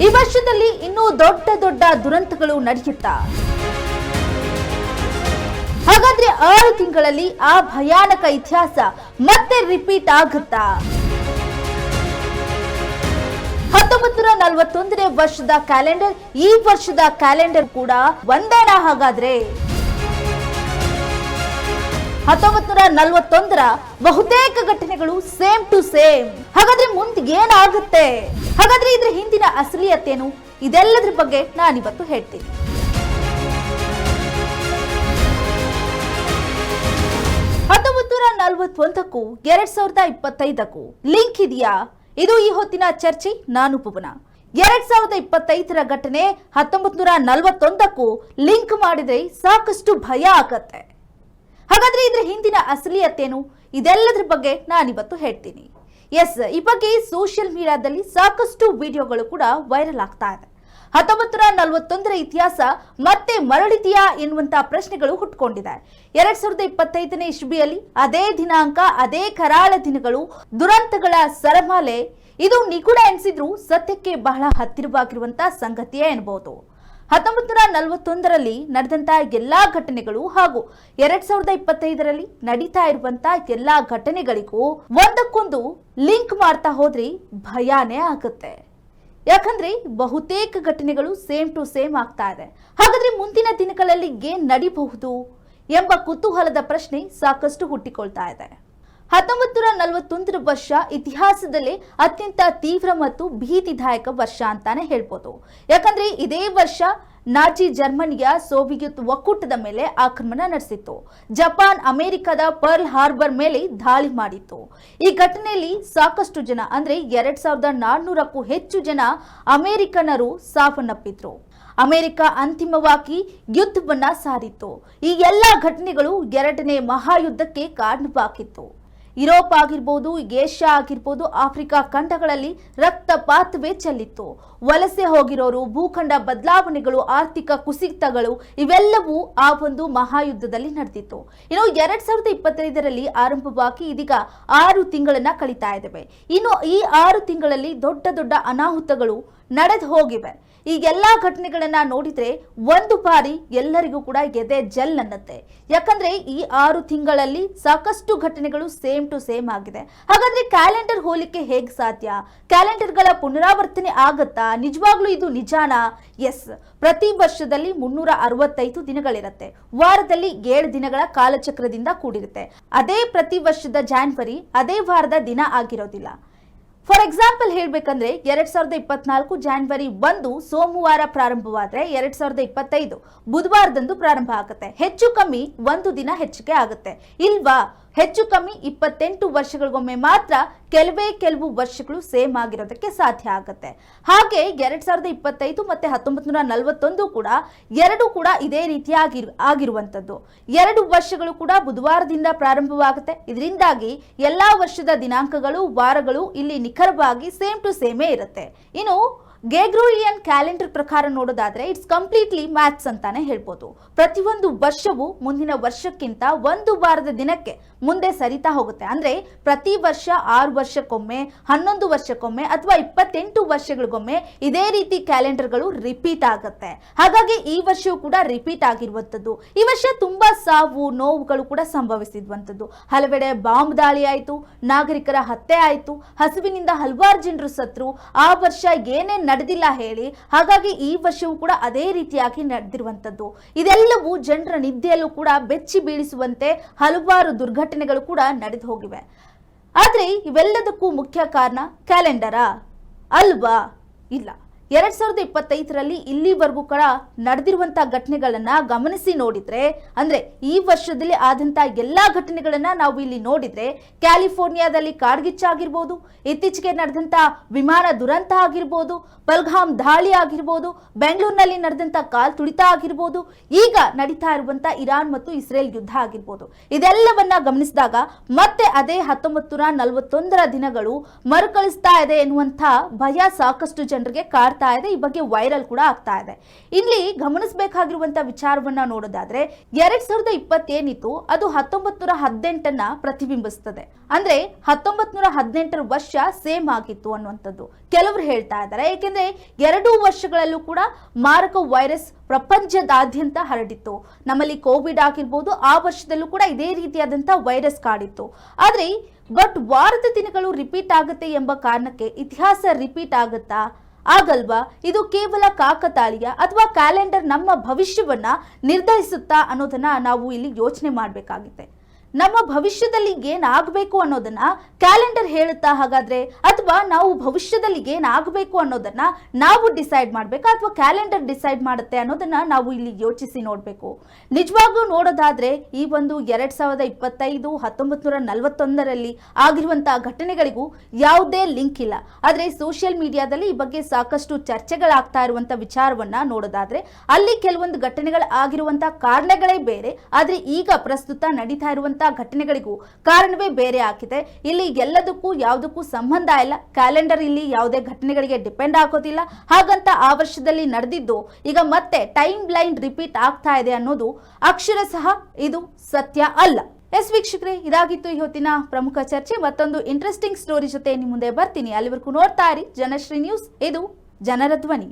ಈ ವರ್ಷದಲ್ಲಿ ಇನ್ನೂ ದೊಡ್ಡ ದೊಡ್ಡ ದುರಂತಗಳು ನಡೆಯುತ್ತಾ? ಹಾಗಾದ್ರೆ 6 ತಿಂಗಳಲ್ಲಿ ಆ ಭಯಾನಕ ಇತಿಹಾಸ ಮತ್ತೆ ರಿಪೀಟ್ ಆಗುತ್ತಾ? 1941ನೇ ವರ್ಷದ ಕ್ಯಾಲೆಂಡರ್ ಈ ವರ್ಷದ ಕ್ಯಾಲೆಂಡರ್ ಕೂಡ ಒಂದೇನಾ? ಹಾಗಾದ್ರೆ 1941ರ ಬಹುತೇಕ ಘಟನೆಗಳು ಸೇಮ್ ಟು ಸೇಮ್. ಹಾಗಾದ್ರೆ ಮುಂದೆ ಏನಾಗುತ್ತೆ? ಹಾಗಾದ್ರೆ ಇದ್ರ ಹಿಂದಿನ ಅಸಲಿಯತ್ತೇನು? ಇದೆಲ್ಲದ್ರ ಬಗ್ಗೆ ನಾನಿವತ್ತು ಹೇಳ್ತೀನಿ. 1941ಕ್ಕೂ 2025ಕ್ಕೂ ಲಿಂಕ್ ಇದೆಯಾ? ಇದು ಈ ಹೊತ್ತಿನ ಚರ್ಚೆ. ನಾನು ಪುವನ. 2025ರ ಘಟನೆ 1941ಕ್ಕೂ ಲಿಂಕ್ ಮಾಡಿದ್ರೆ ಸಾಕಷ್ಟು ಭಯ ಆಗತ್ತೆ. ಹಾಗಾದ್ರೆ ಇದ್ರ ಹಿಂದಿನ ಅಸಲಿಯತ್ತೇನು? ಇದೆಲ್ಲದ್ರ ಬಗ್ಗೆ ನಾನಿವತ್ತು ಹೇಳ್ತೀನಿ. ಈ ಬಗ್ಗೆ ಸೋಷಿಯಲ್ ಮೀಡಿಯಾದಲ್ಲಿ ಸಾಕಷ್ಟು ವಿಡಿಯೋಗಳು ಕೂಡ ವೈರಲ್ ಆಗ್ತಾ ಇದೆ. 1941ರ ಇತಿಹಾಸ ಮತ್ತೆ ಮರಳಿದೆಯಾ ಎನ್ನುವಂತಹ ಪ್ರಶ್ನೆಗಳು ಹುಟ್ಟುಕೊಂಡಿದೆ. 2025ನೇ ಇಸ್ವಿಯಲ್ಲಿ ಅದೇ ದಿನಾಂಕ, ಅದೇ ಕರಾಳ ದಿನಗಳು, ದುರಂತಗಳ ಸರಮಾಲೆ. ಇದು ನಿಗೂಢ ಎನಿಸಿದ್ರೂ ಸತ್ಯಕ್ಕೆ ಬಹಳ ಹತ್ತಿರವಾಗಿರುವಂತಹ ಸಂಗತಿಯೇ ಎನ್ನಬಹುದು. 1941ರಲ್ಲಿ ನಡೆದಂತಹ ಎಲ್ಲಾ ಘಟನೆಗಳು ಹಾಗೂ 2025ರಲ್ಲಿ ನಡೀತಾ ಇರುವಂತಹ ಎಲ್ಲಾ ಘಟನೆಗಳಿಗೂ ಒಂದಕ್ಕೊಂದು ಲಿಂಕ್ ಮಾಡ್ತಾ ಹೋದ್ರೆ ಭಯಾನೇ ಆಗುತ್ತೆ. ಯಾಕಂದ್ರೆ ಬಹುತೇಕ ಘಟನೆಗಳು ಸೇಮ್ ಟು ಸೇಮ್ ಆಗ್ತಾ ಇದೆ. ಹಾಗಾದ್ರೆ ಮುಂದಿನ ದಿನಗಳಲ್ಲಿ ಏನ್ ನಡೀಬಹುದು ಎಂಬ ಕುತೂಹಲದ ಪ್ರಶ್ನೆ ಸಾಕಷ್ಟು ಹುಟ್ಟಿಕೊಳ್ತಾ ಇದೆ. 1941ರ ವರ್ಷ ಇತಿಹಾಸದಲ್ಲೇ ಅತ್ಯಂತ ತೀವ್ರ ಮತ್ತು ಭೀತಿದಾಯಕ ವರ್ಷ ಅಂತಾನೆ ಹೇಳ್ಬೋದು. ಯಾಕಂದ್ರೆ ಇದೇ ವರ್ಷ ನಾಜಿ ಜರ್ಮನಿಯ ಸೋವಿಯತ್ ಒಕ್ಕೂಟದ ಮೇಲೆ ಆಕ್ರಮಣ ನಡೆಸಿತ್ತು. ಜಪಾನ್ ಅಮೆರಿಕದ ಪರ್ಲ್ ಹಾರ್ಬರ್ ಮೇಲೆ ದಾಳಿ ಮಾಡಿತ್ತು. ಈ ಘಟನೆಯಲ್ಲಿ ಸಾಕಷ್ಟು ಜನ ಅಂದ್ರೆ 2400ಕ್ಕೂ ಹೆಚ್ಚು ಜನ ಅಮೆರಿಕನರು ಸಾವನ್ನಪ್ಪಿದ್ರು. ಅಮೆರಿಕ ಅಂತಿಮವಾಗಿ ಯುದ್ಧವನ್ನ ಸಾರಿತ್ತು. ಈ ಎಲ್ಲಾ ಘಟನೆಗಳು 2ನೇ ಮಹಾಯುದ್ಧಕ್ಕೆ ಕಾರಣವಾಗಿತ್ತು. ಯುರೋಪ್ ಆಗಿರ್ಬೋದು, ಏಷ್ಯಾ ಆಗಿರ್ಬೋದು, ಆಫ್ರಿಕಾ ಖಂಡಗಳಲ್ಲಿ ರಕ್ತಪಾತವೇ ಚೆಲ್ಲಿತ್ತು. ವಲಸೆ ಹೋಗಿರೋರು, ಭೂಖಂಡ ಬದಲಾವಣೆಗಳು, ಆರ್ಥಿಕ ಕುಸಿತಗಳು ಇವೆಲ್ಲವೂ ಆ ಒಂದು ಮಹಾಯುದ್ಧದಲ್ಲಿ ನಡೆದಿತ್ತು. ಇನ್ನು 2025ರಲ್ಲಿ ಆರಂಭವಾಗಿ ಇದೀಗ 6 ತಿಂಗಳನ್ನ ಕಳೀತಾ ಇದ್ದೇವೆ. ಇನ್ನು ಈ 6 ತಿಂಗಳಲ್ಲಿ ದೊಡ್ಡ ದೊಡ್ಡ ಅನಾಹುತಗಳು ನಡೆದು ಹೋಗಿವೆ. ಈ ಎಲ್ಲಾ ಘಟನೆಗಳನ್ನ ನೋಡಿದ್ರೆ ಒಂದು ಬಾರಿ ಎಲ್ಲರಿಗೂ ಕೂಡ ಎದೆ ಜಲ್ ಅನ್ನತ್ತೆ. ಯಾಕಂದ್ರೆ ಈ 6 ತಿಂಗಳಲ್ಲಿ ಸಾಕಷ್ಟು ಘಟನೆಗಳು ಸೇಮ್ ಟು ಸೇಮ್ ಆಗಿದೆ. ಹಾಗಾದ್ರೆ ಕ್ಯಾಲೆಂಡರ್ ಹೋಲಿಕೆ ಹೇಗೆ ಸಾಧ್ಯ? ಕ್ಯಾಲೆಂಡರ್ಗಳ ಪುನರಾವರ್ತನೆ ಆಗತ್ತಾ? ನಿಜವಾಗ್ಲೂ ಇದು ನಿಜಾನಾ? ಪ್ರತಿ ವರ್ಷದಲ್ಲಿ 365 ದಿನಗಳಿರುತ್ತೆ. ವಾರದಲ್ಲಿ 7 ದಿನಗಳ ಕಾಲಚಕ್ರದಿಂದ ಕೂಡಿರುತ್ತೆ. ಅದೇ ಪ್ರತಿ ವರ್ಷದ ಜಾನ್ವರಿ ಅದೇ ವಾರದ ದಿನ ಆಗಿರೋದಿಲ್ಲ. ಫಾರ್ ಎಕ್ಸಾಂಪಲ್ ಹೇಳ್ಬೇಕಂದ್ರೆ 2024 ಜಾನ್ವರಿ 1 ಸೋಮವಾರ ಪ್ರಾರಂಭವಾದ್ರೆ 2025 ಬುಧವಾರದಂದು ಪ್ರಾರಂಭ ಆಗುತ್ತೆ. ಹೆಚ್ಚು ಕಮ್ಮಿ 1 ದಿನ ಹೆಚ್ಚಿಗೆ ಆಗುತ್ತೆ ಇಲ್ವಾ? ಹೆಚ್ಚು ಕಮ್ಮಿ 28 ವರ್ಷಗಳಿಗೊಮ್ಮೆ ಮಾತ್ರ ಕೆಲವು ವರ್ಷಗಳು ಸೇಮ್ ಆಗಿರೋದಕ್ಕೆ ಸಾಧ್ಯ ಆಗುತ್ತೆ. ಹಾಗೆ 2025 ಮತ್ತೆ 1941 ಕೂಡ ಎರಡು ಕೂಡ ಇದೇ ರೀತಿ ಆಗಿರುವಂತದ್ದು. 2 ವರ್ಷಗಳು ಕೂಡ ಬುಧವಾರದಿಂದ ಪ್ರಾರಂಭವಾಗುತ್ತೆ. ಇದರಿಂದಾಗಿ ಎಲ್ಲಾ ವರ್ಷದ ದಿನಾಂಕಗಳು, ವಾರಗಳು ಇಲ್ಲಿ ನಿಖರವಾಗಿ ಸೇಮ್ ಟು ಸೇಮೇ ಇರುತ್ತೆ. ಇನ್ನು ಗ್ರೆಗೋರಿಯನ್ ಕ್ಯಾಲೆಂಡರ್ ಪ್ರಕಾರ ನೋಡೋದಾದ್ರೆ ಇಟ್ಸ್ ಕಂಪ್ಲೀಟ್ಲಿ ಮ್ಯಾಥ್ಸ್ ಅಂತಾನೆ ಹೇಳ್ಬೋದು. ಪ್ರತಿಯೊಂದು ವರ್ಷವೂ ಮುಂದಿನ ವರ್ಷಕ್ಕಿಂತ 1 ವಾರದ ದಿನಕ್ಕೆ ಮುಂದೆ ಸರಿತಾ ಹೋಗುತ್ತೆ. ಅಂದ್ರೆ ಪ್ರತಿ ವರ್ಷ 6 ವರ್ಷಕ್ಕೊಮ್ಮೆ, 11 ವರ್ಷಕ್ಕೊಮ್ಮೆ ಅಥವಾ 28 ವರ್ಷಗಳಿಗೊಮ್ಮೆ ಇದೇ ರೀತಿ ಕ್ಯಾಲೆಂಡರ್ಗಳು ರಿಪೀಟ್ ಆಗುತ್ತೆ. ಹಾಗಾಗಿ ಈ ವರ್ಷವೂ ಕೂಡ ರಿಪೀಟ್ ಆಗಿರುವಂತದ್ದು. ಈ ವರ್ಷ ತುಂಬಾ ಸಾವು ನೋವುಗಳು ಕೂಡ ಸಂಭವಿಸಿರುವಂತದ್ದು. ಹಲವೆಡೆ ಬಾಂಬ್ ದಾಳಿ ಆಯ್ತು, ನಾಗರಿಕರ ಹತ್ಯೆ ಆಯ್ತು, ಹಸಿವಿನಿಂದ ಹಲವಾರು ಜನರು ಸತ್ರು. ಆ ವರ್ಷ ಏನೇನ್ ನಡೆದಿಲ್ಲ ಹೇಳಿ. ಹಾಗಾಗಿ ಈ ವರ್ಷವೂ ಕೂಡ ಅದೇ ರೀತಿಯಾಗಿ ನಡೆದಿರುವಂತದ್ದು. ಇದೆಲ್ಲವೂ ಜನರ ನಿದ್ದೆಯಲ್ಲೂ ಕೂಡ ಬೆಚ್ಚಿ ಬೀಳಿಸುವಂತೆ ಹಲವಾರು ದುರ್ಘಟನೆಗಳು ಕೂಡ ನಡೆದು ಹೋಗಿವೆ. ಆದ್ರೆ ಇವೆಲ್ಲದಕ್ಕೂ ಮುಖ್ಯ ಕಾರಣ ಕ್ಯಾಲೆಂಡರಾ? ಅಲ್ವಾ? ಇಲ್ಲ. 2025ರಲ್ಲಿ ಇಲ್ಲಿವರೆಗೂ ಕೂಡ ನಡೆದಿರುವಂತಹ ಘಟನೆಗಳನ್ನ ಗಮನಿಸಿ ನೋಡಿದ್ರೆ, ಅಂದ್ರೆ ಈ ವರ್ಷದಲ್ಲಿ ಆದಂತಹ ಎಲ್ಲಾ ಘಟನೆಗಳನ್ನ ನಾವು ಇಲ್ಲಿ ನೋಡಿದ್ರೆ, ಕ್ಯಾಲಿಫೋರ್ನಿಯಾದಲ್ಲಿ ಕಾಡ್ಗಿಚ್ಚಾಗಿರ್ಬೋದು, ಇತ್ತೀಚೆಗೆ ನಡೆದಂತಹ ವಿಮಾನ ದುರಂತ ಆಗಿರ್ಬೋದು, ಪಲ್ಗಾಮ್ ದಾಳಿ ಆಗಿರ್ಬೋದು, ಬೆಂಗಳೂರಿನಲ್ಲಿ ನಡೆದಂತಹ ಕಾಲ್ ತುಳಿತ ಆಗಿರ್ಬೋದು, ಈಗ ನಡೀತಾ ಇರುವಂತಹ ಇರಾನ್ ಮತ್ತು ಇಸ್ರೇಲ್ ಯುದ್ಧ ಆಗಿರ್ಬೋದು, ಇದೆಲ್ಲವನ್ನ ಗಮನಿಸಿದಾಗ ಮತ್ತೆ ಅದೇ 1941ರ ದಿನಗಳು ಮರುಕಳಿಸ್ತಾ ಇದೆ ಎನ್ನುವಂತಹ ಭಯ ಸಾಕಷ್ಟು ಜನರಿಗೆ ಕಾಡ್ತಾ ಮಾರ್ತಾ ಇದೆ, ಈ ಬಗ್ಗೆ ವೈರಲ್ ಕೂಡ ಆಗ್ತಾ ಇದೆ. ಇಲ್ಲಿ ಗಮನಿಸಬೇಕಾಗಿರುವಂತಹ ವಿಚಾರವನ್ನ ನೋಡೋದಾದ್ರೆ 2020 ಏನಿತ್ತು ಅದು 1918 ಪ್ರತಿಬಿಂಬಿಸ್ತದೆ. ಅಂದ್ರೆ 1918 ವರ್ಷ ಸೇಮ್ ಆಗಿತ್ತು ಅನ್ನುವಂಥದ್ದು ಕೆಲವರು ಹೇಳ್ತಾ ಇದ್ದಾರೆ. ಏಕೆಂದ್ರೆ 2 ವರ್ಷಗಳಲ್ಲೂ ಕೂಡ ಮಾರಕ ವೈರಸ್ ಪ್ರಪಂಚದಾದ್ಯಂತ ಹರಡಿತ್ತು. ನಮ್ಮಲ್ಲಿ ಕೋವಿಡ್ ಆಗಿರ್ಬೋದು, ಆ ವರ್ಷದಲ್ಲೂ ಕೂಡ ಇದೇ ರೀತಿಯಾದಂತಹ ವೈರಸ್ ಕಾಡಿತ್ತು. ಆದ್ರೆ ವಾರದ ದಿನಗಳು ರಿಪೀಟ್ ಆಗುತ್ತೆ ಎಂಬ ಕಾರಣಕ್ಕೆ ಇತಿಹಾಸ ರಿಪೀಟ್ ಆಗುತ್ತಾ? ಆಗಲ್ವಾ? ಇದು ಕೇವಲ ಕಾಕತಾಳೀಯ ಅಥವಾ ಕ್ಯಾಲೆಂಡರ್ ನಮ್ಮ ಭವಿಷ್ಯವನ್ನ ನಿರ್ಧರಿಸುತ್ತಾ ಅನ್ನೋದನ್ನ ನಾವು ಇಲ್ಲಿ ಯೋಚನೆ ಮಾಡಬೇಕಾಗಿದೆ. ನಮ್ಮ ಭವಿಷ್ಯದಲ್ಲಿ ಏನಾಗಬೇಕು ಅನ್ನೋದನ್ನ ಕ್ಯಾಲೆಂಡರ್ ಹೇಳುತ್ತಾ ಹಾಗಾದ್ರೆ, ಅಥವಾ ನಾವು ಭವಿಷ್ಯದಲ್ಲಿ ಏನಾಗಬೇಕು ಅನ್ನೋದನ್ನ ನಾವು ಡಿಸೈಡ್ ಮಾಡಬೇಕಾ ಅಥವಾ ಕ್ಯಾಲೆಂಡರ್ ಡಿಸೈಡ್ ಮಾಡುತ್ತೆ ಅನ್ನೋದನ್ನ ನಾವು ಇಲ್ಲಿ ಯೋಚಿಸಿ ನೋಡಬೇಕು. ನಿಜವಾಗ್ಲೂ ನೋಡೋದಾದ್ರೆ ಈ ಒಂದು 2025 1941ರಲ್ಲಿ ಆಗಿರುವಂತಹ ಘಟನೆಗಳಿಗೂ ಯಾವುದೇ ಲಿಂಕ್ ಇಲ್ಲ. ಆದ್ರೆ ಸೋಷಿಯಲ್ ಮೀಡಿಯಾದಲ್ಲಿ ಈ ಬಗ್ಗೆ ಸಾಕಷ್ಟು ಚರ್ಚೆಗಳಾಗ್ತಾ ಇರುವಂತ ವಿಚಾರವನ್ನ ನೋಡೋದಾದ್ರೆ ಅಲ್ಲಿ ಕೆಲವೊಂದು ಘಟನೆಗಳು ಆಗಿರುವಂತಹ ಕಾರಣಗಳೇ ಬೇರೆ, ಆದ್ರೆ ಈಗ ಪ್ರಸ್ತುತ ನಡೀತಾ ಇರುವಂತಹ ಘಟನೆಗಳಿಗೂ ಕಾರಣವೇ ಬೇರೆ ಆಗಿದೆ. ಇಲ್ಲಿ ಎಲ್ಲದಕ್ಕೂ ಯಾವುದಕ್ಕೂ ಸಂಬಂಧ ಇಲ್ಲ. ಕ್ಯಾಲೆಂಡರ್ ಇಲ್ಲಿ ಯಾವುದೇ ಘಟನೆಗಳಿಗೆ ಡಿಪೆಂಡ್ ಆಗೋದಿಲ್ಲ. ಹಾಗಂತ ಆ ವರ್ಷದಲ್ಲಿ ನಡೆದಿದ್ದು ಈಗ ಮತ್ತೆ ಟೈಮ್ ಲೈನ್ ರಿಪೀಟ್ ಆಗ್ತಾ ಇದೆ ಅನ್ನೋದು ಅಕ್ಷರಶಃ ಇದು ಸತ್ಯ ಅಲ್ಲ. ಎಸ್ ವೀಕ್ಷಕರೇ, ಇದಾಗಿತ್ತು ಈ ಹೊತ್ತಿನ ಪ್ರಮುಖ ಚರ್ಚೆ. ಮತ್ತೊಂದು ಇಂಟ್ರೆಸ್ಟಿಂಗ್ ಸ್ಟೋರಿ ಜೊತೆ ನಿಮ್ಮ ಮುಂದೆ ಬರ್ತೀನಿ. ಅಲ್ಲಿವರೆಗೂ ನೋಡ್ತಾ ಇರಿ ಜನಶ್ರೀ ನ್ಯೂಸ್, ಇದು ಜನರ ಧ್ವನಿ.